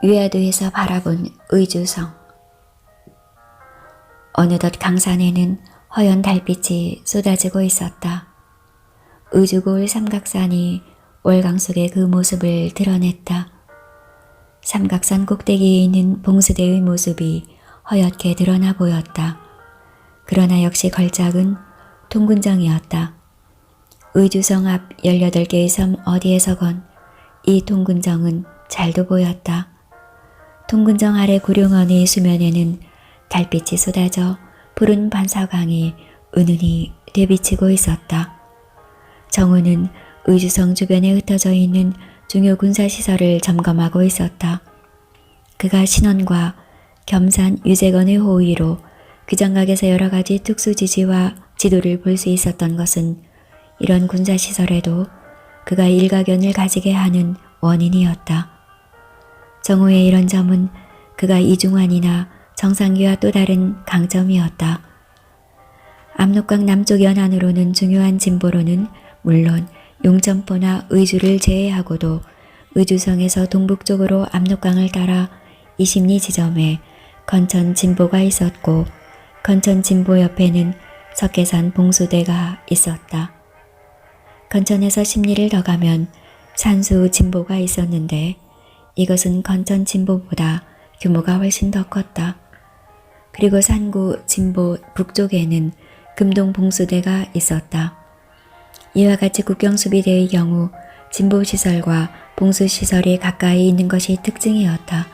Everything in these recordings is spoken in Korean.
위화도에서 바라본 의주성. 어느덧 강산에는 허연 달빛이 쏟아지고 있었다. 의주고을 삼각산이 월강 속의 그 모습을 드러냈다. 삼각산 꼭대기에 있는 봉수대의 모습이 허옇게 드러나 보였다. 그러나 역시 걸작은 통군정이었다. 의주성 앞 18개의 섬 어디에서건 이 통군정은 잘도 보였다. 통군정 아래 구룡원의 수면에는 달빛이 쏟아져 푸른 반사광이 은은히 되비치고 있었다. 정우는 의주성 주변에 흩어져 있는 중요 군사시설을 점검하고 있었다. 그가 신원과 겸산 유재건의 호의로 규장각에서 여러 가지 특수지지와 지도를 볼 수 있었던 것은 이런 군사시설에도 그가 일가견을 가지게 하는 원인이었다. 정우의 이런 점은 그가 이중환이나 정상기와 또 다른 강점이었다. 압록강 남쪽 연안으로는 중요한 진보로는 물론 용점포나 의주를 제외하고도 의주성에서 동북쪽으로 압록강을 따라 이심리 지점에 건천 진보가 있었고 건천 진보 옆에는 석계산 봉수대가 있었다. 건천에서 심리를 더 가면 산수 진보가 있었는데 이것은 건천 진보보다 규모가 훨씬 더 컸다. 그리고 산구 진보 북쪽에는 금동 봉수대가 있었다. 이와 같이 국경수비대의 경우 진보시설과 봉수시설이 가까이 있는 것이 특징이었다.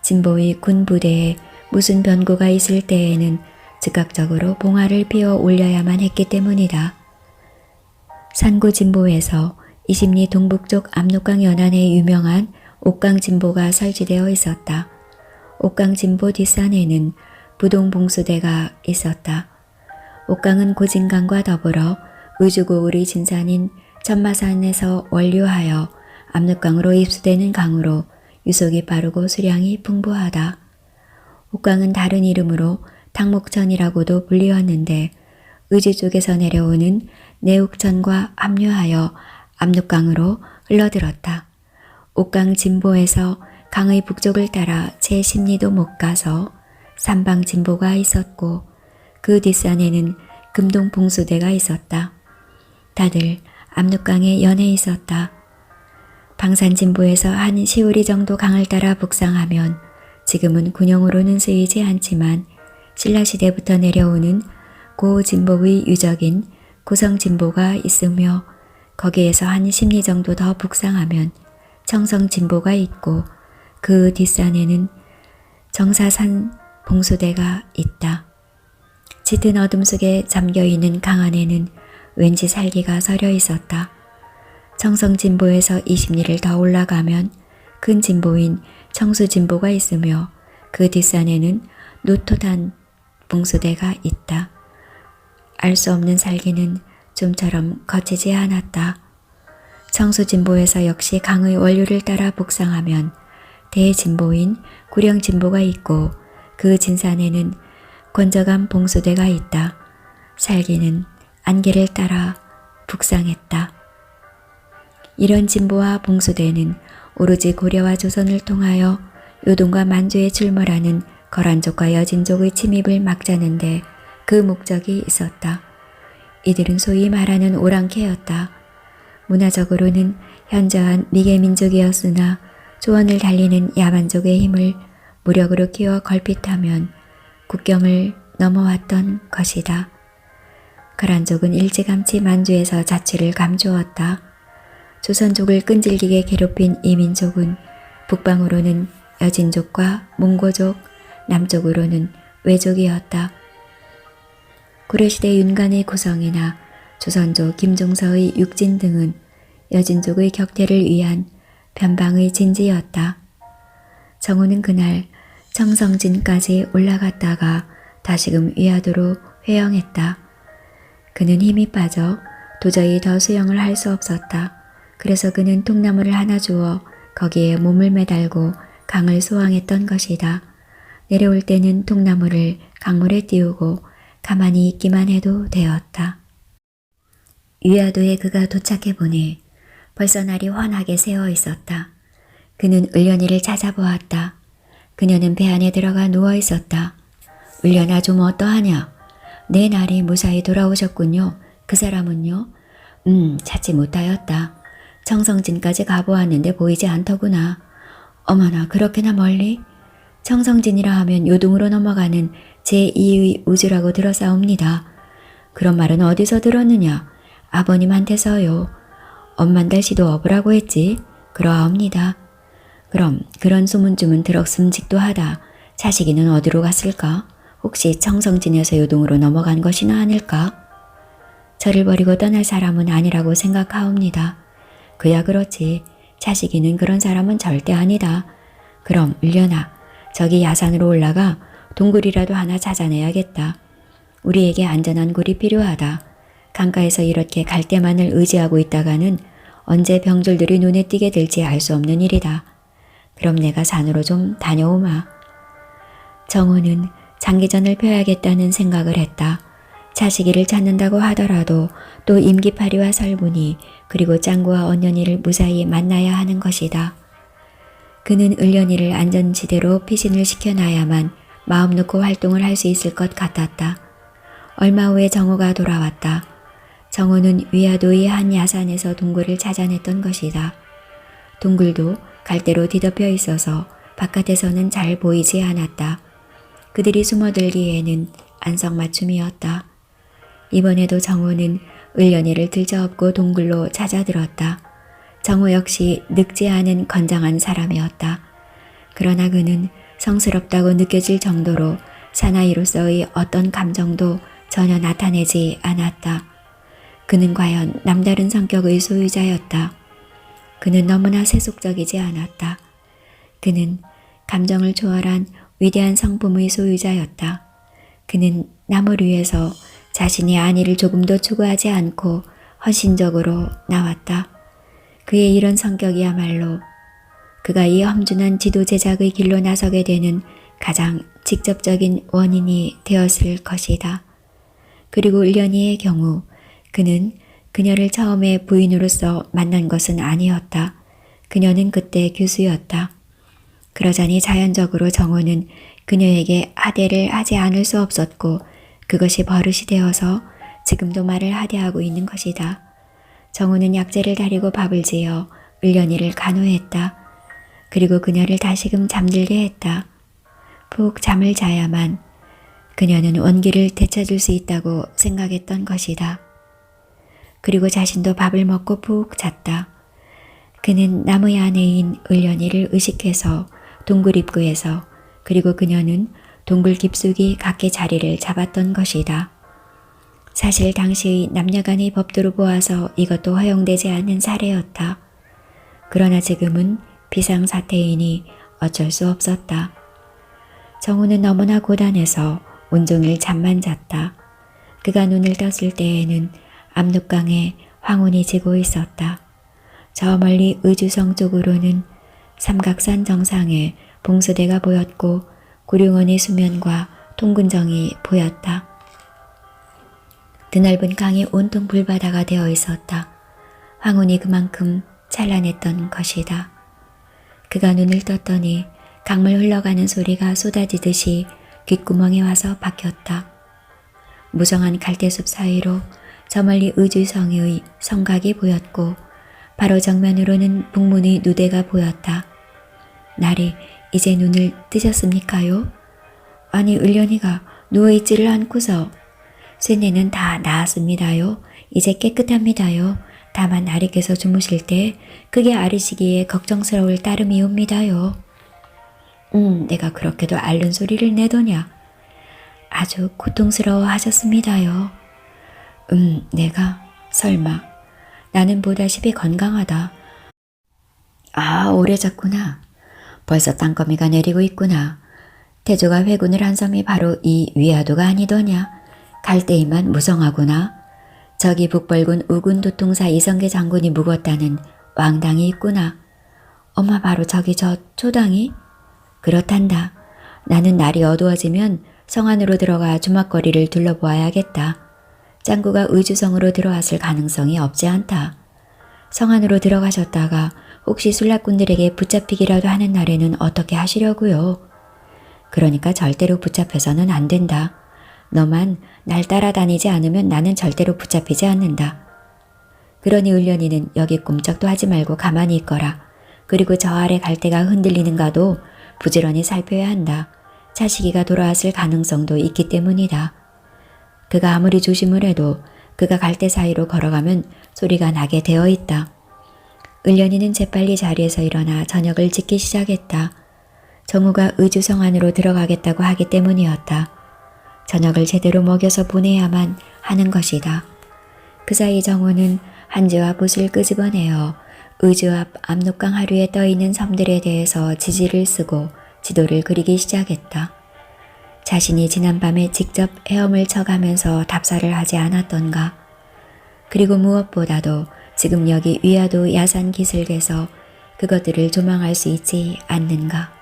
진보의 군부대에 무슨 변고가 있을 때에는 즉각적으로 봉화를 피워 올려야만 했기 때문이다. 산구 진보에서 이심리 동북쪽 압록강 연안에 유명한 옥강진보가 설치되어 있었다. 옥강진보 뒷산에는 부동봉수대가 있었다. 옥강은 고진강과 더불어 의주고을의 진산인 천마산에서 원류하여 압록강으로 입수되는 강으로 유속이 빠르고 수량이 풍부하다. 옥강은 다른 이름으로 탕목천이라고도 불리웠는데 의주 쪽에서 내려오는 내옥천과 합류하여 압록강으로 흘러들었다. 옥강 진보에서 강의 북쪽을 따라 제10리도 못 가서 삼방 진보가 있었고 그 뒷산에는 금동 봉수대가 있었다. 다들 압록강에 연해 있었다. 방산 진보에서 한 시우리 정도 강을 따라 북상하면 지금은 군용으로는 쓰이지 않지만 신라시대부터 내려오는 고 진보의 유적인 고성 진보가 있으며 거기에서 한 10리 정도 더 북상하면 청성 진보가 있고 그 뒷산에는 정사산 봉수대가 있다. 짙은 어둠 속에 잠겨있는 강 안에는 왠지 살기가 서려 있었다. 청성 진보에서 20리를 더 올라가면 큰 진보인 청수 진보가 있으며 그 뒷산에는 노토단 봉수대가 있다. 알 수 없는 살기는 좀처럼 거치지 않았다. 청수진보에서 역시 강의 원류를 따라 북상하면 대진보인 구령진보가 있고 그 진산에는 권저감 봉수대가 있다. 살기는 안개를 따라 북상했다. 이런 진보와 봉수대는 오로지 고려와 조선을 통하여 요동과 만주에 출몰하는 거란족과 여진족의 침입을 막자는데 그 목적이 있었다. 이들은 소위 말하는 오랑캐였다. 문화적으로는 현저한 미개민족이었으나 조언을 달리는 야만족의 힘을 무력으로 키워 걸핏하면 국경을 넘어왔던 것이다. 거란족은 일찌감치 만주에서 자취를 감추었다. 조선족을 끈질기게 괴롭힌 이 민족은 북방으로는 여진족과 몽고족, 남쪽으로는 외족이었다. 고려시대 윤관의 구성이나 조선족 김종서의 육진 등은 여진족의 격퇴를 위한 변방의 진지였다. 정우는 그날 청성진까지 올라갔다가 다시금 위화도로 회영했다. 그는 힘이 빠져 도저히 더 수영을 할 수 없었다. 그래서 그는 통나무를 하나 주어 거기에 몸을 매달고 강을 소항했던 것이다. 내려올 때는 통나무를 강물에 띄우고 가만히 있기만 해도 되었다. 위화도에 그가 도착해보니 벌써 날이 환하게 새어 있었다. 그는 을련이를 찾아보았다. 그녀는 배 안에 들어가 누워 있었다. 을련아, 좀 어떠하냐? 내 날이 무사히 돌아오셨군요. 그 사람은요? 찾지 못하였다. 청성진까지 가보았는데 보이지 않더구나. 어머나, 그렇게나 멀리? 청성진이라 하면 요동으로 넘어가는 제2의 우주라고 들었사옵니다. 그런 말은 어디서 들었느냐? 아버님한테서요. 엄만달 씨도 업으라고 했지? 그러하옵니다. 그럼 그런 소문쯤은 들었음직도 하다. 자식이는 어디로 갔을까? 혹시 청성진에서 요동으로 넘어간 것이나 아닐까? 저를 버리고 떠날 사람은 아니라고 생각하옵니다. 그야 그렇지. 자식이는 그런 사람은 절대 아니다. 그럼 을련아, 저기 야산으로 올라가 동굴이라도 하나 찾아내야겠다. 우리에게 안전한 굴이 필요하다. 강가에서 이렇게 갈대만을 의지하고 있다가는 언제 병졸들이 눈에 띄게 될지 알 수 없는 일이다. 그럼 내가 산으로 좀 다녀오마. 정호는 장기전을 펴야겠다는 생각을 했다. 자식이를 찾는다고 하더라도 또 임기파리와 설문이 그리고 짱구와 언년이를 무사히 만나야 하는 것이다. 그는 을련이를 안전지대로 피신을 시켜놔야만 마음 놓고 활동을 할 수 있을 것 같았다. 얼마 후에 정호가 돌아왔다. 정호는 위화도의 한 야산에서 동굴을 찾아냈던 것이다. 동굴도 갈대로 뒤덮여 있어서 바깥에서는 잘 보이지 않았다. 그들이 숨어들기에는 안성맞춤이었다. 이번에도 정호는 을련이를 들저업고 동굴로 찾아들었다. 정호 역시 늙지 않은 건장한 사람이었다. 그러나 그는 성스럽다고 느껴질 정도로 사나이로서의 어떤 감정도 전혀 나타내지 않았다. 그는 과연 남다른 성격의 소유자였다. 그는 너무나 세속적이지 않았다. 그는 감정을 초월한 위대한 성품의 소유자였다. 그는 남을 위해서 자신의 안위를 조금도 추구하지 않고 헌신적으로 나왔다. 그의 이런 성격이야말로 그가 이 험준한 지도 제작의 길로 나서게 되는 가장 직접적인 원인이 되었을 것이다. 그리고 을련이의 경우 그는 그녀를 처음에 부인으로서 만난 것은 아니었다. 그녀는 그때 교수였다. 그러자니 자연적으로 정호는 그녀에게 하대를 하지 않을 수 없었고 그것이 버릇이 되어서 지금도 말을 하대하고 있는 것이다. 정호는 약재를 다리고 밥을 지어 을련이를 간호했다. 그리고 그녀를 다시금 잠들게 했다. 푹 잠을 자야만 그녀는 원기를 되찾을 수 있다고 생각했던 것이다. 그리고 자신도 밥을 먹고 푹 잤다. 그는 나무의 아내인 을련이를 의식해서 동굴 입구에서 그리고 그녀는 동굴 깊숙이 각기 자리를 잡았던 것이다. 사실 당시의 남녀간의 법도로 보아서 이것도 허용되지 않는 사례였다. 그러나 지금은 비상사태이니 어쩔 수 없었다. 정우는 너무나 고단해서 온종일 잠만 잤다. 그가 눈을 떴을 때에는 압록강에 황혼이 지고 있었다. 저 멀리 의주성 쪽으로는 삼각산 정상에 봉수대가 보였고 구룡원의 수면과 통군정이 보였다. 드넓은 강이 온통 불바다가 되어 있었다. 황혼이 그만큼 찬란했던 것이다. 그가 눈을 떴더니 강물 흘러가는 소리가 쏟아지듯이 귓구멍에 와서 박혔다. 무성한 갈대숲 사이로 저 멀리 의주성의 성곽이 보였고 바로 정면으로는 북문의 누대가 보였다. 날이 이제 눈을 뜨셨습니까요? 아니, 을련이가 누워있지를 않고서 쇠뇌는 다 나았습니다요. 이제 깨끗합니다요. 다만 나리께서 주무실 때 그게 아리시기에 걱정스러울 따름이옵니다요. 내가 그렇게도 앓는 소리를 내더냐. 아주 고통스러워 하셨습니다요. 내가 설마 나는 보다시피 건강하다. 아, 오래 잤구나. 벌써 땅거미가 내리고 있구나. 태조가 회군을 한 섬이 바로 이 위화도가 아니더냐. 갈대이만 무성하구나. 저기 북벌군 우군도통사 이성계 장군이 묵었다는 왕당이 있구나. 엄마, 바로 저기 저 초당이? 그렇단다. 나는 날이 어두워지면 성 안으로 들어가 주막거리를 둘러보아야겠다. 짱구가 의주성으로 들어왔을 가능성이 없지 않다. 성 안으로 들어가셨다가 혹시 술락꾼들에게 붙잡히기라도 하는 날에는 어떻게 하시려고요? 그러니까 절대로 붙잡혀서는 안 된다. 너만 날 따라다니지 않으면 나는 절대로 붙잡히지 않는다. 그러니 을련이는 여기 꼼짝도 하지 말고 가만히 있거라. 그리고 저 아래 갈대가 흔들리는가도 부지런히 살펴야 한다. 차시기가 돌아왔을 가능성도 있기 때문이다. 그가 아무리 조심을 해도 그가 갈대 사이로 걸어가면 소리가 나게 되어 있다. 을련이는 재빨리 자리에서 일어나 저녁을 짓기 시작했다. 정우가 의주성 안으로 들어가겠다고 하기 때문이었다. 저녁을 제대로 먹여서 보내야만 하는 것이다. 그 사이 정우는 한지와 붓을 끄집어내어 의주 앞 압록강 하류에 떠있는 섬들에 대해서 지지를 쓰고 지도를 그리기 시작했다. 자신이 지난밤에 직접 헤엄을 쳐가면서 답사를 하지 않았던가. 그리고 무엇보다도 지금 여기 위화도 야산 기슭에서 그것들을 조망할 수 있지 않는가.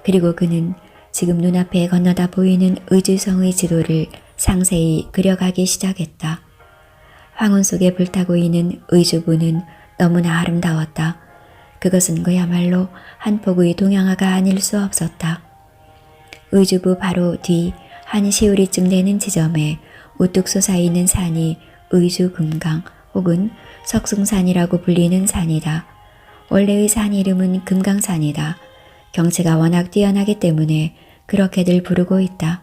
그리고 그는 지금 눈앞에 건너다 보이는 의주성의 지도를 상세히 그려가기 시작했다. 황혼 속에 불타고 있는 의주부는 너무나 아름다웠다. 그것은 그야말로 한 폭의 동양화가 아닐 수 없었다. 의주부 바로 뒤 한 시우리쯤 되는 지점에 우뚝 솟아있는 산이 의주금강 혹은 석승산이라고 불리는 산이다. 원래의 산 이름은 금강산이다. 경치가 워낙 뛰어나기 때문에 그렇게들 부르고 있다.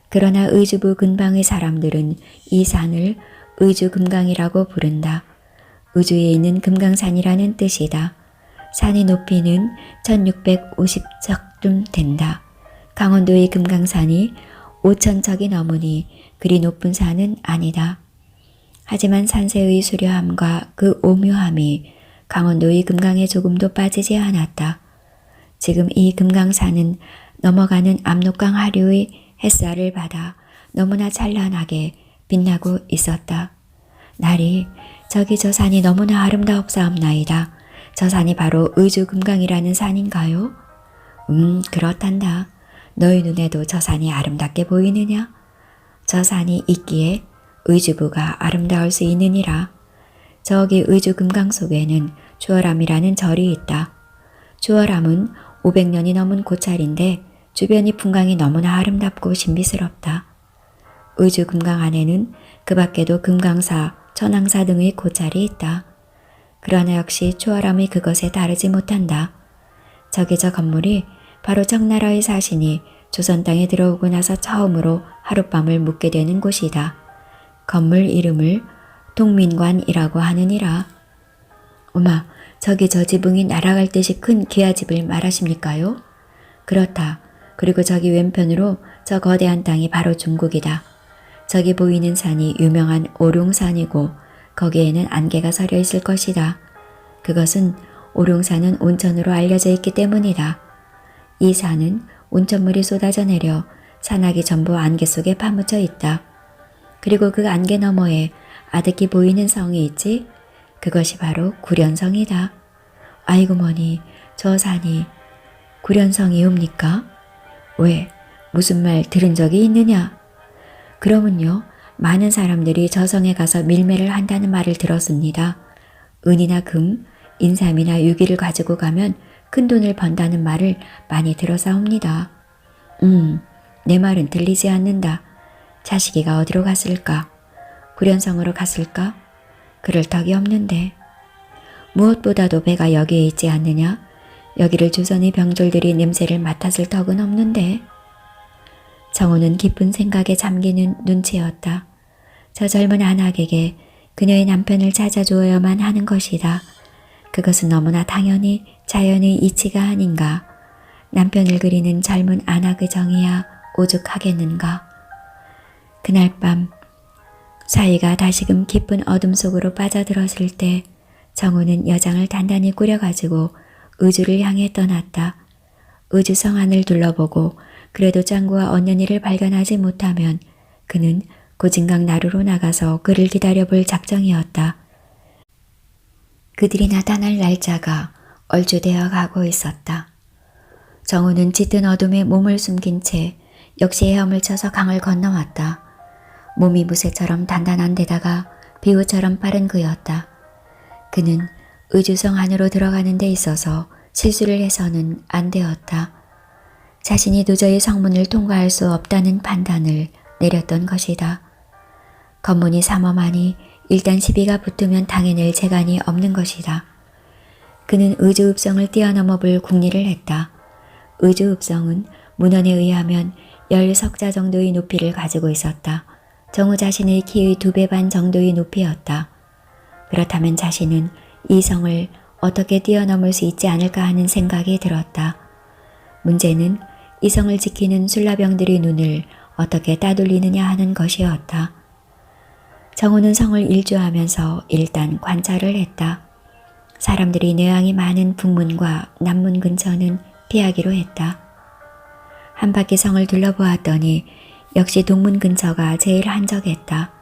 그러나 의주부 근방의 사람들은 이 산을 의주금강이라고 부른다. 의주에 있는 금강산이라는 뜻이다. 산의 높이는 1650척쯤 된다. 강원도의 금강산이 5000척이 넘으니 그리 높은 산은 아니다. 하지만 산세의 수려함과 그 오묘함이 강원도의 금강에 조금도 빠지지 않았다. 지금 이 금강산은 넘어가는 압록강 하류의 햇살을 받아 너무나 찬란하게 빛나고 있었다. 날이 저기 저 산이 너무나 아름다옵사옵나이다. 저 산이 바로 의주금강이라는 산인가요? 그렇단다. 너희 눈에도 저 산이 아름답게 보이느냐? 저 산이 있기에 의주부가 아름다울 수 있느니라. 저기 의주금강 속에는 주어람이라는 절이 있다. 주어람은 500년이 넘은 고찰인데 주변이 풍광이 너무나 아름답고 신비스럽다. 의주금강 안에는 그 밖에도 금강사, 천왕사 등의 고찰이 있다. 그러나 역시 주어람의 그것에 다르지 못한다. 저기 저 건물이 바로 청나라의 사신이 조선 땅에 들어오고 나서 처음으로 하룻밤을 묵게 되는 곳이다. 건물 이름을 동민관이라고 하느니라. 오마, 저기 저 지붕이 날아갈 듯이 큰 기와집을 말하십니까요? 그렇다. 그리고 저기 왼편으로 저 거대한 땅이 바로 중국이다. 저기 보이는 산이 유명한 오룡산이고 거기에는 안개가 서려 있을 것이다. 그것은 오룡산은 온천으로 알려져 있기 때문이다. 이 산은 온천물이 쏟아져 내려 산악이 전부 안개 속에 파묻혀 있다. 그리고 그 안개 너머에 아득히 보이는 성이 있지? 그것이 바로 구련성이다. 아이고 머니, 저 산이 구련성이옵니까? 왜? 무슨 말 들은 적이 있느냐? 그러면요, 많은 사람들이 저 성에 가서 밀매를 한다는 말을 들었습니다. 은이나 금, 인삼이나 유기를 가지고 가면 큰 돈을 번다는 말을 많이 들어사옵니다. 내 말은 들리지 않는다. 자식이가 어디로 갔을까? 구련성으로 갔을까? 그럴 턱이 없는데. 무엇보다도 배가 여기에 있지 않느냐? 여기를 조선의 병졸들이 냄새를 맡았을 턱은 없는데. 정우는 깊은 생각에 잠기는 눈치였다. 저 젊은 안학에게 그녀의 남편을 찾아주어야만 하는 것이다. 그것은 너무나 당연히 자연의 이치가 아닌가. 남편을 그리는 젊은 안학의 정이야 오죽하겠는가. 그날 밤 사이가 다시금 깊은 어둠 속으로 빠져들었을 때 정우는 여장을 단단히 꾸려가지고 의주를 향해 떠났다. 의주 성안을 둘러보고 그래도 짱구와 언년이를 발견하지 못하면 그는 고진강 나루로 나가서 그를 기다려볼 작정이었다. 그들이 나타날 날짜가 얼추되어 가고 있었다. 정우는 짙은 어둠에 몸을 숨긴 채 역시 헤엄을 쳐서 강을 건너왔다. 몸이 무쇠처럼 단단한 데다가 비우처럼 빠른 그였다. 그는 의주성 안으로 들어가는 데 있어서 실수를 해서는 안 되었다. 자신이 도저히 성문을 통과할 수 없다는 판단을 내렸던 것이다. 검문이 삼엄하니 일단 시비가 붙으면 당해낼 재간이 없는 것이다. 그는 의주읍성을 뛰어넘어 볼 궁리를 했다. 의주읍성은 문헌에 의하면 10석자 정도의 높이를 가지고 있었다. 정우 자신의 키의 2배 반 정도의 높이였다. 그렇다면 자신은 이 성을 어떻게 뛰어넘을 수 있지 않을까 하는 생각이 들었다. 문제는 이 성을 지키는 술라병들의 눈을 어떻게 따돌리느냐 하는 것이었다. 정우는 성을 일주하면서 일단 관찰을 했다. 사람들이 내왕이 많은 북문과 남문 근처는 피하기로 했다. 한 바퀴 성을 둘러보았더니 역시 동문 근처가 제일 한적했다.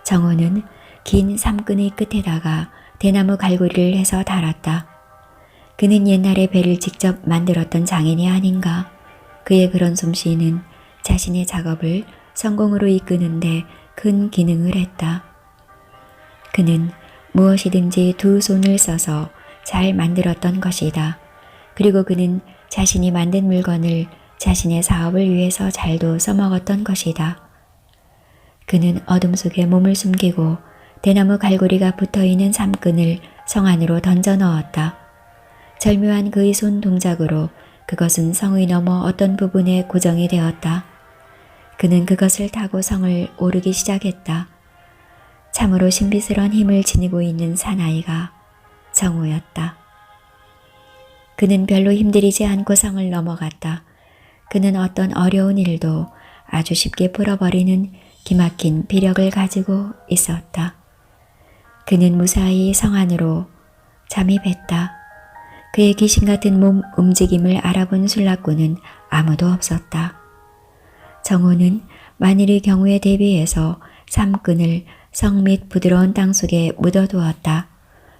정우는 긴 삼끈의 끝에다가 대나무 갈고리를 해서 달았다. 그는 옛날에 배를 직접 만들었던 장인이 아닌가. 그의 그런 솜씨는 자신의 작업을 성공으로 이끄는데 큰 기능을 했다. 그는 무엇이든지 2 손을 써서 잘 만들었던 것이다. 그리고 그는 자신이 만든 물건을 자신의 사업을 위해서 잘도 써먹었던 것이다. 그는 어둠 속에 몸을 숨기고 대나무 갈고리가 붙어있는 삼끈을 성 안으로 던져 넣었다. 절묘한 그의 손 동작으로 그것은 성의 너머 어떤 부분에 고정이 되었다. 그는 그것을 타고 성을 오르기 시작했다. 참으로 신비스러운 힘을 지니고 있는 사나이가 정우였다. 그는 별로 힘들이지 않고 성을 넘어갔다. 그는 어떤 어려운 일도 아주 쉽게 풀어버리는 기막힌 비력을 가지고 있었다. 그는 무사히 성 안으로 잠입했다. 그의 귀신 같은 몸 움직임을 알아본 술락꾼은 아무도 없었다. 정우는 만일의 경우에 대비해서 삼끈을 성 및 부드러운 땅 속에 묻어두었다.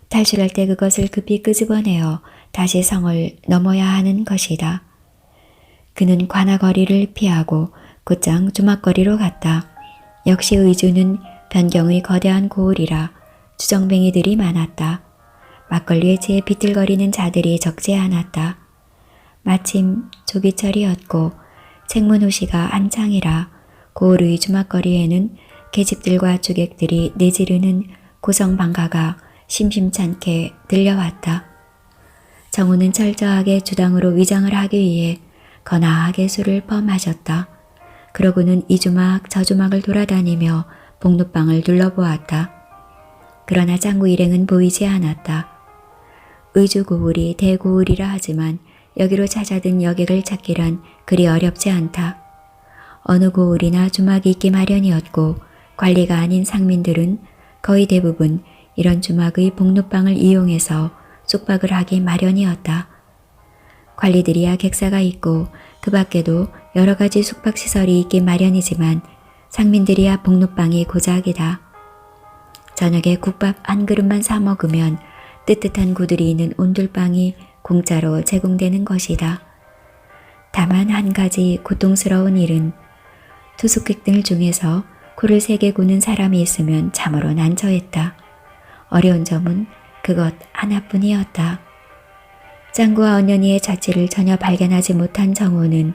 탈출할 때 그것을 급히 끄집어내어 다시 성을 넘어야 하는 것이다. 그는 관아거리를 피하고 곧장 주막거리로 갔다. 역시 의주는 변경의 거대한 고을이라 주정뱅이들이 많았다. 막걸리에 취해 비틀거리는 자들이 적지 않았다. 마침 조기철이었고 책문호시가 한창이라 고을의 주막거리에는 계집들과 주객들이 내지르는 고성방가가 심심찮게 들려왔다. 정우는 철저하게 주당으로 위장을 하기 위해 거나하게 술을 퍼마셨다. 그러고는 이 주막 저 주막을 돌아다니며 복룻방을 둘러보았다. 그러나 짱구 일행은 보이지 않았다. 의주고을이 대고을이라 하지만 여기로 찾아든 여객을 찾기란 그리 어렵지 않다. 어느 고을이나 주막이 있기 마련이었고 관리가 아닌 상민들은 거의 대부분 이런 주막의 복룻방을 이용해서 숙박을 하기 마련이었다. 관리들이야 객사가 있고 그 밖에도 여러 가지 숙박시설이 있기 마련이지만 상민들이야 복룻방이 고작이다. 저녁에 국밥 한 그릇만 사 먹으면 뜨뜻한 구들이 있는 온돌방이 공짜로 제공되는 것이다. 다만 한 가지 고통스러운 일은 투숙객들 중에서 코를 세게 고는 사람이 있으면 참으로 난처했다. 어려운 점은 그것 하나뿐이었다. 짱구와 언년이의 자취를 전혀 발견하지 못한 정호는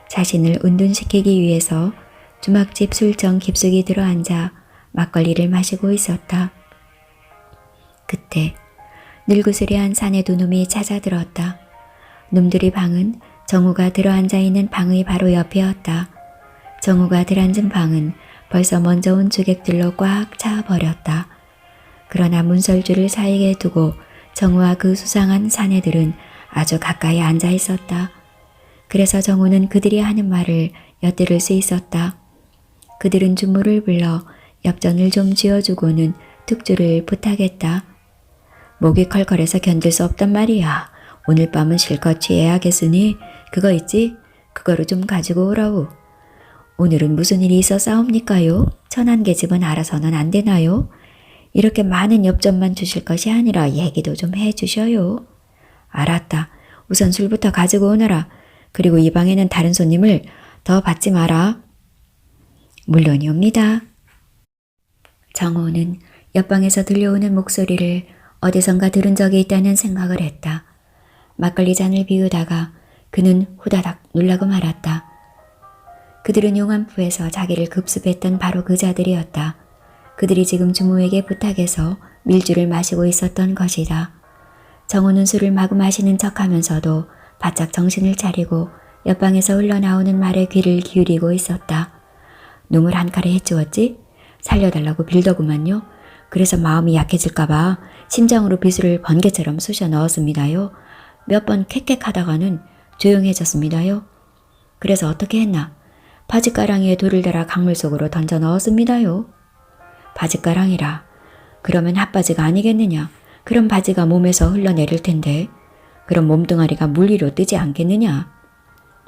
자신을 운둔시키기 위해서 주막집 술정 깊숙이 들어앉아 막걸리를 마시고 있었다. 그때 늙으스레한 사내 두 놈이 찾아들었다. 놈들의 방은 정우가 들어앉아 있는 방의 바로 옆이었다. 정우가 들어앉은 방은 벌써 먼저 온 주객들로 꽉 차버렸다. 그러나 문설주를 사이에 두고 정우와 그 수상한 사내들은 아주 가까이 앉아 있었다. 그래서 정우는 그들이 하는 말을 엿들을 수 있었다. 그들은 주무를 불러 엽전을 좀 쥐어주고는 특주를 부탁했다. 목이 컬컬해서 견딜 수 없단 말이야. 오늘 밤은 실컷 취해야겠으니 그거 있지? 그거를 좀 가지고 오라우. 오늘은 무슨 일이 있어 싸웁니까요? 천안계집은 알아서는 안 되나요? 이렇게 많은 엽전만 주실 것이 아니라 얘기도 좀 해주셔요. 알았다. 우선 술부터 가지고 오너라. 그리고 이 방에는 다른 손님을 더 받지 마라. 물론이옵니다. 정호는 옆방에서 들려오는 목소리를 어디선가 들은 적이 있다는 생각을 했다. 막걸리 잔을 비우다가 그는 후다닥 놀라고 말았다. 그들은 용암포에서 자기를 급습했던 바로 그 자들이었다. 그들이 지금 주모에게 부탁해서 밀주를 마시고 있었던 것이다. 정호는 술을 마구 마시는 척하면서도 바짝 정신을 차리고 옆방에서 흘러나오는 말에 귀를 기울이고 있었다. 놈을 한 칼에 해치웠지? 살려달라고 빌더구만요. 그래서 마음이 약해질까봐 심장으로 비수를 번개처럼 쑤셔 넣었습니다요. 몇 번 캑캑하다가는 조용해졌습니다요. 그래서 어떻게 했나? 바짓가랑이에 돌을 달아 강물 속으로 던져 넣었습니다요. 바짓가랑이라. 그러면 핫바지가 아니겠느냐? 그럼 바지가 몸에서 흘러내릴 텐데 그럼 몸뚱아리가 물 위로 뜨지 않겠느냐?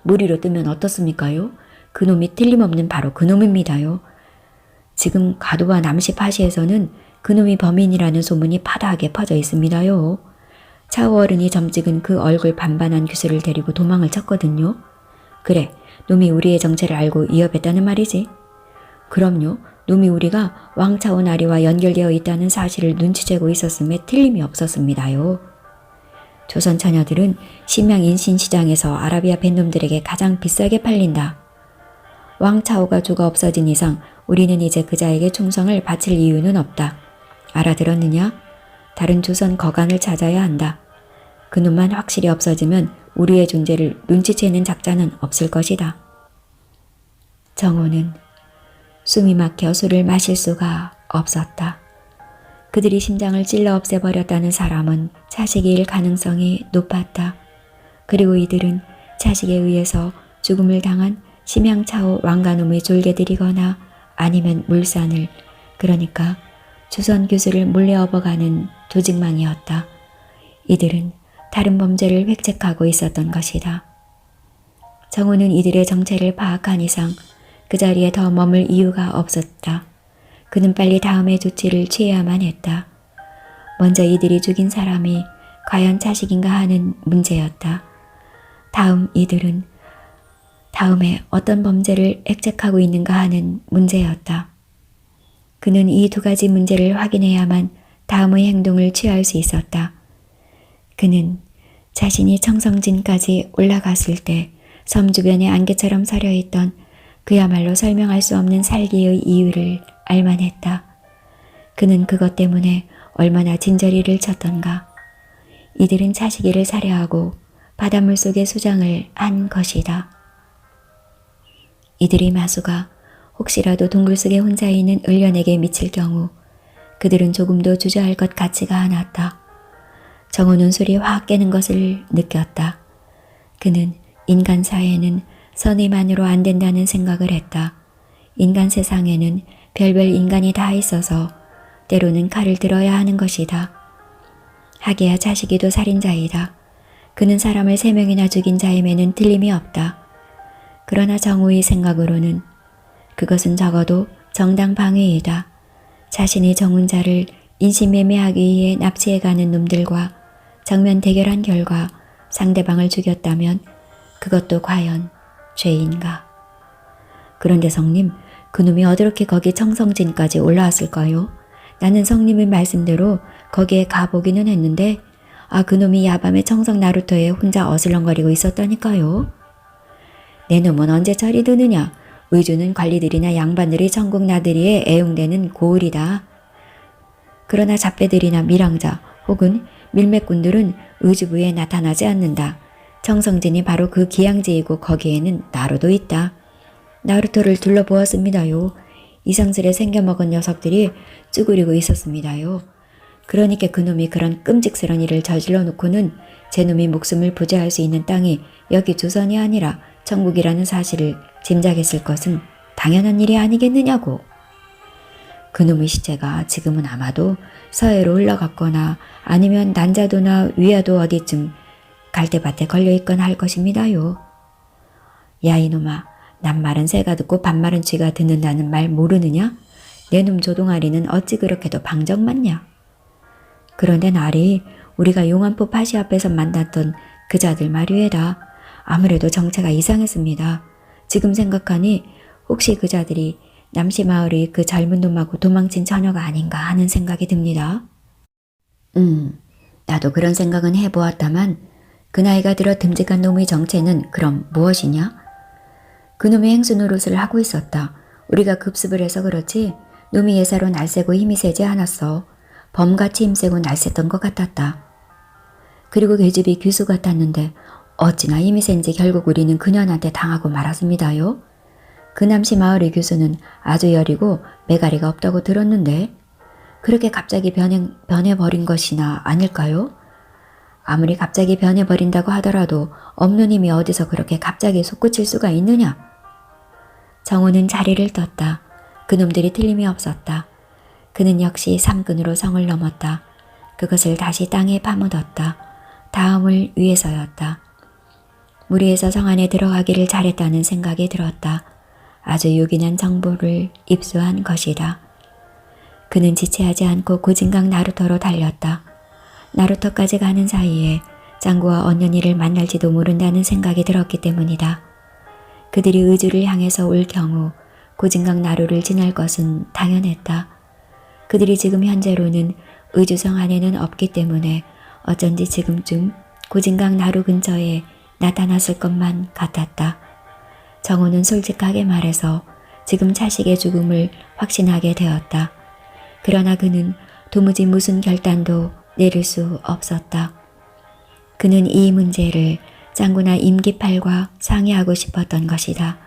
물 위로 뜨면 어떻습니까요? 그놈이 틀림없는 바로 그놈입니다요. 지금 가도와 남시 파시에서는 그놈이 범인이라는 소문이 파다하게 퍼져 있습니다요. 차오 어른이 점찍은 그 얼굴 반반한 규수를 데리고 도망을 쳤거든요. 그래, 놈이 우리의 정체를 알고 위협했다는 말이지. 그럼요. 놈이 우리가 왕차오 나리와 연결되어 있다는 사실을 눈치채고 있었음에 틀림이 없었습니다요. 조선 처녀들은 심양 인신시장에서 아라비아 뱃놈들에게 가장 비싸게 팔린다. 왕차오가 죽어 없어진 이상 우리는 이제 그자에게 충성을 바칠 이유는 없다. 알아들었느냐? 다른 조선 거간을 찾아야 한다. 그놈만 확실히 없어지면 우리의 존재를 눈치채는 작자는 없을 것이다. 정호는 숨이 막혀 술을 마실 수가 없었다. 그들이 심장을 찔러 없애버렸다는 사람은 자식일 가능성이 높았다. 그리고 이들은 자식에 의해서 죽음을 당한 심양차오 왕가놈의 졸개들이거나 아니면 물산을, 그러니까 조선 교수를 몰래 업어가는 조직망이었다. 이들은 다른 범죄를 획책하고 있었던 것이다. 정우는 이들의 정체를 파악한 이상 그 자리에 더 머물 이유가 없었다. 그는 빨리 다음의 조치를 취해야만 했다. 먼저 이들이 죽인 사람이 과연 자식인가 하는 문제였다. 다음 이들은 다음에 어떤 범죄를 액책하고 있는가 하는 문제였다. 그는 이 두 가지 문제를 확인해야만 다음의 행동을 취할 수 있었다. 그는 자신이 청성진까지 올라갔을 때 섬 주변에 안개처럼 서려있던 그야말로 설명할 수 없는 살기의 이유를 알만했다. 그는 그것 때문에 얼마나 진저리를 쳤던가. 이들은 자식이를 살해하고 바닷물 속에 수장을 한 것이다. 이들의 마수가 혹시라도 동굴 속에 혼자 있는 을련에게 미칠 경우 그들은 조금도 주저할 것 같지가 않았다. 정호는 술이 확 깨는 것을 느꼈다. 그는 인간 사회는 선의만으로 안 된다는 생각을 했다. 인간 세상에는 별별 인간이 다 있어서 때로는 칼을 들어야 하는 것이다. 하기야 자식이도 살인자이다. 그는 사람을 3명이나 죽인 자임에는 틀림이 없다. 그러나 정우의 생각으로는 그것은 적어도 정당 방위이다. 자신이 정운자를 인신매매하기 위해 납치해가는 놈들과 정면 대결한 결과 상대방을 죽였다면 그것도 과연 죄인가? 그런데 성님, 그놈이 어떻게 거기 청성진까지 올라왔을까요? 나는 성님의 말씀대로 거기에 가보기는 했는데 그놈이 야밤에 청성 나루터에 혼자 어슬렁거리고 있었다니까요. 내 놈은 언제 철이 드느냐? 의주는 관리들이나 양반들이 전국 나들이에 애용되는 고을이다. 그러나 잡배들이나 밀항자 혹은 밀매꾼들은 의주부에 나타나지 않는다. 청성진이 바로 그 기양지이고 거기에는 나루도 있다. 나루터를 둘러보았습니다요. 이상스레 생겨먹은 녀석들이 쭈그리고 있었습니다요. 그러니까 그놈이 그런 끔찍스런 일을 저질러 놓고는 제 놈이 목숨을 부재할 수 있는 땅이 여기 조선이 아니라 천국이라는 사실을 짐작했을 것은 당연한 일이 아니겠느냐고. 그놈의 시체가 지금은 아마도 서해로 흘러갔거나 아니면 난자도나 위야도 어디쯤 갈대밭에 걸려있거나 할 것입니다요. 야 이놈아, 남말은 새가 듣고 반말은 쥐가 듣는다는 말 모르느냐? 내 놈 조동아리는 어찌 그렇게도 방정 맞냐? 그런데 날이 우리가 용암포 파시 앞에서 만났던 그자들 말이에다. 아무래도 정체가 이상했습니다. 지금 생각하니 혹시 그자들이 남시마을의 그 젊은 놈하고 도망친 처녀가 아닌가 하는 생각이 듭니다. 나도 그런 생각은 해보았다만 그 나이가 들어 듬직한 놈의 정체는 그럼 무엇이냐? 그놈이 행수 노릇을 하고 있었다. 우리가 급습을 해서 그렇지 놈이 예사로 날쌔고 힘이 세지 않았어. 범같이 힘세고 날쌔던 것 같았다. 그리고 계집이 귀수 같았는데 어찌나 힘이 센지 결국 우리는 그년한테 당하고 말았습니다요. 그남시 마을의 교수는 아주 여리고 매가리가 없다고 들었는데 그렇게 갑자기 변해버린 것이나 아닐까요? 아무리 갑자기 변해버린다고 하더라도 없는 힘이 어디서 그렇게 갑자기 솟구칠 수가 있느냐? 정호는 자리를 떴다. 그놈들이 틀림이 없었다. 그는 역시 삼근으로 성을 넘었다. 그것을 다시 땅에 파묻었다. 다음을 위해서였다. 무리해서 성 안에 들어가기를 잘했다는 생각이 들었다. 아주 요긴한 정보를 입수한 것이다. 그는 지체하지 않고 고진강 나루터로 달렸다. 나루터까지 가는 사이에 짱구와 언년이를 만날지도 모른다는 생각이 들었기 때문이다. 그들이 의주를 향해서 올 경우 고진강 나루를 지날 것은 당연했다. 그들이 지금 현재로는 의주성 안에는 없기 때문에 어쩐지 지금쯤 고진강 나루 근처에 나타났을 것만 같았다. 정호는 솔직하게 말해서 지금 자식의 죽음을 확신하게 되었다. 그러나 그는 도무지 무슨 결단도 내릴 수 없었다. 그는 이 문제를 짱구나 임기팔과 상의하고 싶었던 것이다.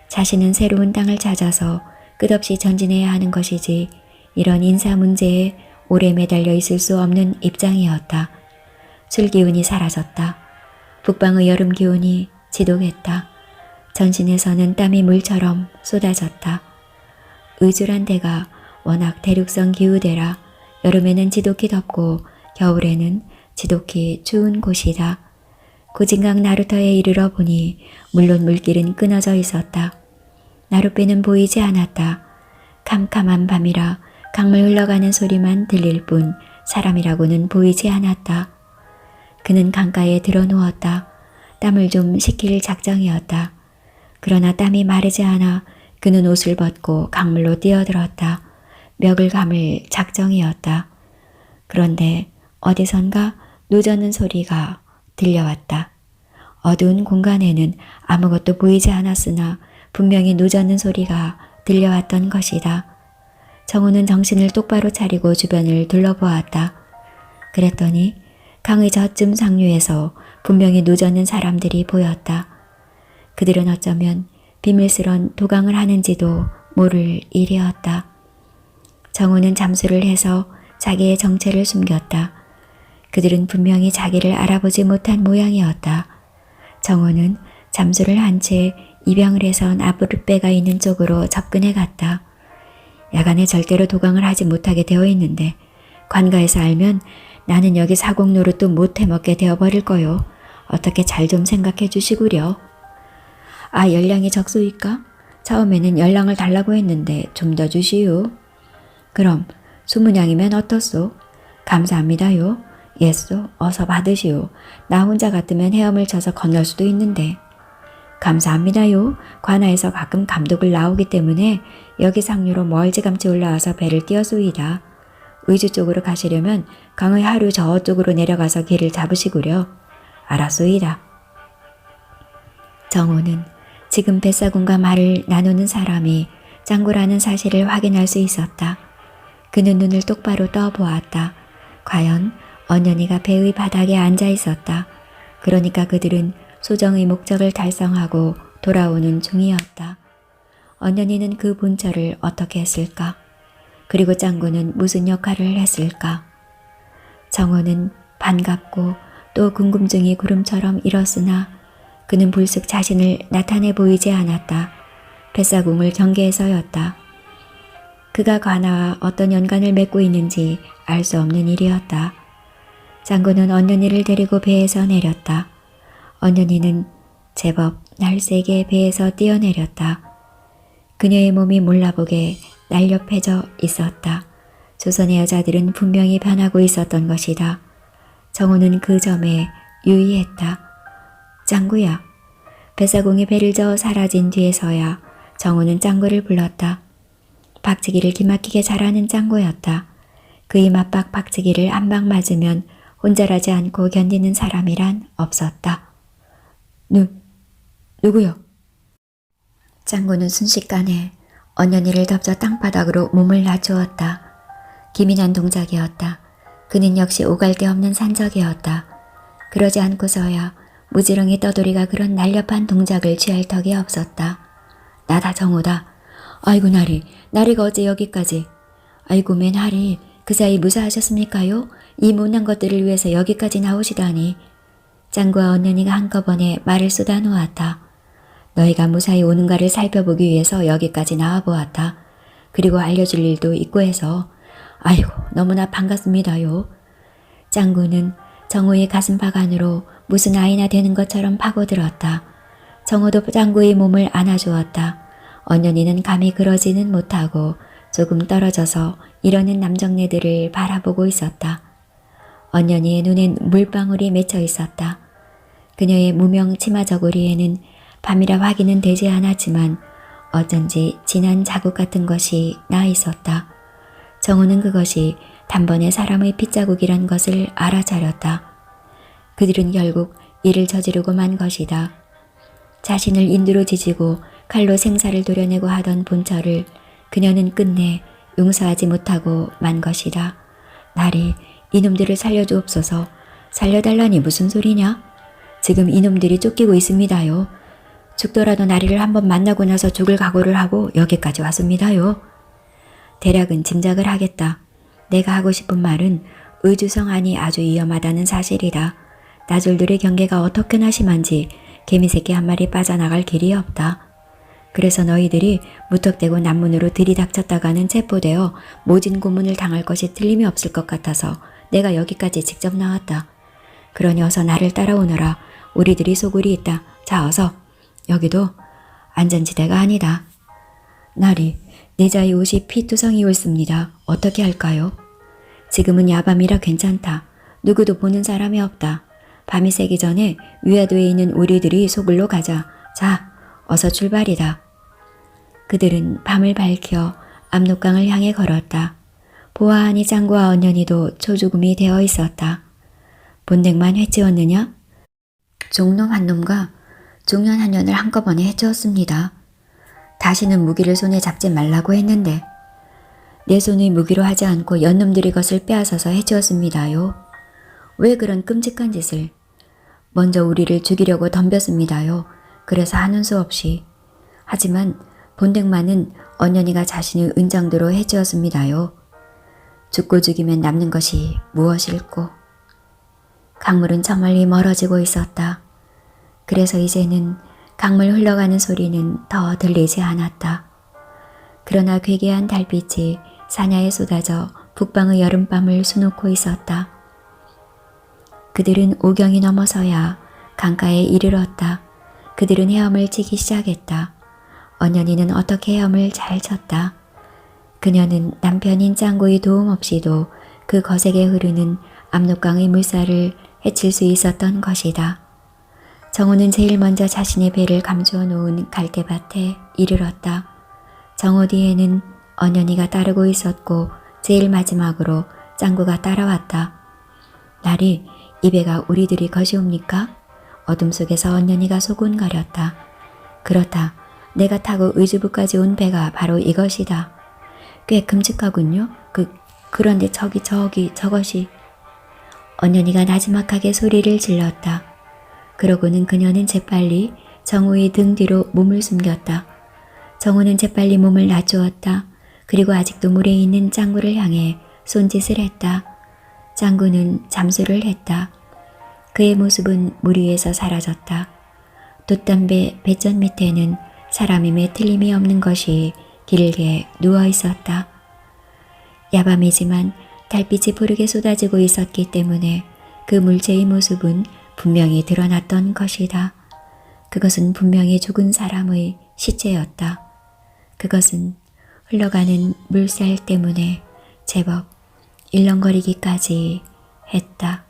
자신은 새로운 땅을 찾아서 끝없이 전진해야 하는 것이지 이런 인사 문제에 오래 매달려 있을 수 없는 입장이었다. 술 기운이 사라졌다. 북방의 여름 기운이 지독했다. 전신에서는 땀이 물처럼 쏟아졌다. 의주란 데가 워낙 대륙성 기후대라 여름에는 지독히 덥고 겨울에는 지독히 추운 곳이다. 고진강 나루터에 이르러 보니 물론 물길은 끊어져 있었다. 나룻배는 보이지 않았다. 캄캄한 밤이라 강물 흘러가는 소리만 들릴 뿐 사람이라고는 보이지 않았다. 그는 강가에 들어 누웠다. 땀을 좀 식힐 작정이었다. 그러나 땀이 마르지 않아 그는 옷을 벗고 강물로 뛰어들었다. 멱을 감을 작정이었다. 그런데 어디선가 노젓는 소리가 들려왔다. 어두운 공간에는 아무것도 보이지 않았으나 분명히 노젓는 소리가 들려왔던 것이다. 정우는 정신을 똑바로 차리고 주변을 둘러보았다. 그랬더니 강의 저쯤 상류에서 분명히 노젓는 사람들이 보였다. 그들은 어쩌면 비밀스런 도강을 하는지도 모를 일이었다. 정우는 잠수를 해서 자기의 정체를 숨겼다. 그들은 분명히 자기를 알아보지 못한 모양이었다. 정우는 잠수를 한 채 입양을 해서 나부르배가 있는 쪽으로 접근해 갔다. 야간에 절대로 도강을 하지 못하게 되어 있는데 관가에서 알면 나는 여기 사공 노릇도 못 해먹게 되어버릴 거요. 어떻게 잘 좀 생각해 주시구려. 아, 열량이 적소이까? 처음에는 열량을 달라고 했는데 좀 더 주시오. 그럼 20냥이면 어떻소? 감사합니다요. 예쏘, 어서 받으시오. 나 혼자 같으면 헤엄을 쳐서 건널 수도 있는데. 감사합니다요. 관하에서 가끔 감독을 나오기 때문에 여기 상류로 멀찌감치 올라와서 배를 띄어소이다. 의주 쪽으로 가시려면 강의 하류 저쪽으로 내려가서 길을 잡으시구려. 알았소이다. 정호는 지금 뱃사공과 말을 나누는 사람이 짱구라는 사실을 확인할 수 있었다. 그는 눈을 똑바로 떠보았다. 과연 언년이가 배의 바닥에 앉아 있었다. 그러니까 그들은 소정의 목적을 달성하고 돌아오는 중이었다. 언년이는 그 본처를 어떻게 했을까? 그리고 짱구는 무슨 역할을 했을까? 정호는 반갑고 또 궁금증이 구름처럼 일었으나 그는 불쑥 자신을 나타내 보이지 않았다. 뱃사공을 경계해서였다. 그가 관아와 어떤 연관을 맺고 있는지 알 수 없는 일이었다. 짱구는 언년이를 데리고 배에서 내렸다. 언년이는 제법 날쌔게 배에서 뛰어내렸다. 그녀의 몸이 몰라보게 날렵해져 있었다. 조선의 여자들은 분명히 변하고 있었던 것이다. 정호는 그 점에 유의했다. 짱구야. 뱃사공이 배를 저어 사라진 뒤에서야 정호는 짱구를 불렀다. 박치기를 기막히게 잘하는 짱구였다. 그의 맞박 박치기를 한 방 맞으면 혼절하지 않고 견디는 사람이란 없었다. 누구요? 짱구는 순식간에 언년이를 덮쳐 땅바닥으로 몸을 낮추었다. 기민한 동작이었다. 그는 역시 오갈 데 없는 산적이었다. 그러지 않고서야 무지렁이 떠돌이가 그런 날렵한 동작을 취할 턱이 없었다. 나다 정호다. 아이고 나리가 어째 여기까지. 아이고 맨 하리 그 사이 무사하셨습니까요? 이 못난 것들을 위해서 여기까지 나오시다니. 짱구와 언년이가 한꺼번에 말을 쏟아 놓았다. 너희가 무사히 오는가를 살펴보기 위해서 여기까지 나와보았다. 그리고 알려줄 일도 있고 해서. 아이고 너무나 반갑습니다요. 짱구는 정호의 가슴팍 안으로 무슨 아이나 되는 것처럼 파고들었다. 정호도 짱구의 몸을 안아주었다. 언년이는 감히 그러지는 못하고 조금 떨어져서 이러는 남정네들을 바라보고 있었다. 언년이의 눈엔 물방울이 맺혀 있었다. 그녀의 무명 치마 저고리에는 밤이라 확인은 되지 않았지만 어쩐지 진한 자국 같은 것이 나 있었다. 정호는 그것이 단번에 사람의 핏자국이란 것을 알아차렸다. 그들은 결국 이를 저지르고 만 것이다. 자신을 인두로 지지고 칼로 생사를 도려내고 하던 본처를 그녀는 끝내 용서하지 못하고 만 것이다. 나리, 이놈들을 살려주옵소서. 살려달라니 무슨 소리냐? 지금 이놈들이 쫓기고 있습니다요. 죽더라도 나리를 한번 만나고 나서 죽을 각오를 하고 여기까지 왔습니다요. 대략은 짐작을 하겠다. 내가 하고 싶은 말은 의주성안이 아주 위험하다는 사실이다. 나졸들의 경계가 어떻게나 심한지 개미새끼 한 마리 빠져나갈 길이 없다. 그래서 너희들이 무턱대고 남문으로 들이닥쳤다가는 체포되어 모진 고문을 당할 것이 틀림이 없을 것 같아서 내가 여기까지 직접 나왔다. 그러니 어서 나를 따라오너라. 우리들이 소굴이 있다. 자 어서. 여기도 안전지대가 아니다. 나리, 내 자의 옷이 피투성이 옳습니다. 어떻게 할까요? 지금은 야밤이라 괜찮다. 누구도 보는 사람이 없다. 밤이 새기 전에 위화도에 있는 우리들이 소굴로 가자. 자, 어서 출발이다. 그들은 밤을 밝혀 압록강을 향해 걸었다. 보아하니 짱구와 언년이도 초죽음이 되어 있었다. 본댁만 해치웠느냐? 종놈 한 놈과 중년 한 년을 한꺼번에 해치웠습니다. 다시는 무기를 손에 잡지 말라고 했는데 내 손의 무기로 하지 않고 연놈들이 것을 빼앗아서 해치웠습니다요. 왜 그런 끔찍한 짓을. 먼저 우리를 죽이려고 덤볐습니다요. 그래서 하는 수 없이. 하지만 본댁만은 언년이가 자신의 은장도로 해치웠습니다요. 죽고 죽이면 남는 것이 무엇일꼬. 강물은 저 멀리 멀어지고 있었다. 그래서 이제는 강물 흘러가는 소리는 더 들리지 않았다. 그러나 괴괴한 달빛이 사냐에 쏟아져 북방의 여름밤을 수놓고 있었다. 그들은 오경이 넘어서야 강가에 이르렀다. 그들은 헤엄을 치기 시작했다. 언년이는 어떻게 헤엄을 잘 쳤다. 그녀는 남편인 짱구의 도움 없이도 그 거세게 흐르는 압록강의 물살을 헤칠 수 있었던 것이다. 정호는 제일 먼저 자신의 배를 감추어 놓은 갈대밭에 이르렀다. 정호 뒤에는 언년이가 따르고 있었고 제일 마지막으로 짱구가 따라왔다. 나리, 이 배가 우리들이 것이옵니까? 어둠 속에서 언년이가 소곤거렸다. 그렇다. 내가 타고 의주부까지 온 배가 바로 이것이다. 꽤 끔찍하군요. 그런데 저것이. 언년이가 나지막하게 소리를 질렀다. 그러고는 그녀는 재빨리 정호의 등 뒤로 몸을 숨겼다. 정호는 재빨리 몸을 낮추었다. 그리고 아직도 물에 있는 짱구를 향해 손짓을 했다. 짱구는 잠수를 했다. 그의 모습은 물 위에서 사라졌다. 돛담배 배전 밑에는 사람임에 틀림이 없는 것이 길게 누워 있었다. 야밤이지만 달빛이 푸르게 쏟아지고 있었기 때문에 그 물체의 모습은 분명히 드러났던 것이다. 그것은 분명히 죽은 사람의 시체였다. 그것은 흘러가는 물살 때문에 제법 일렁거리기까지 했다.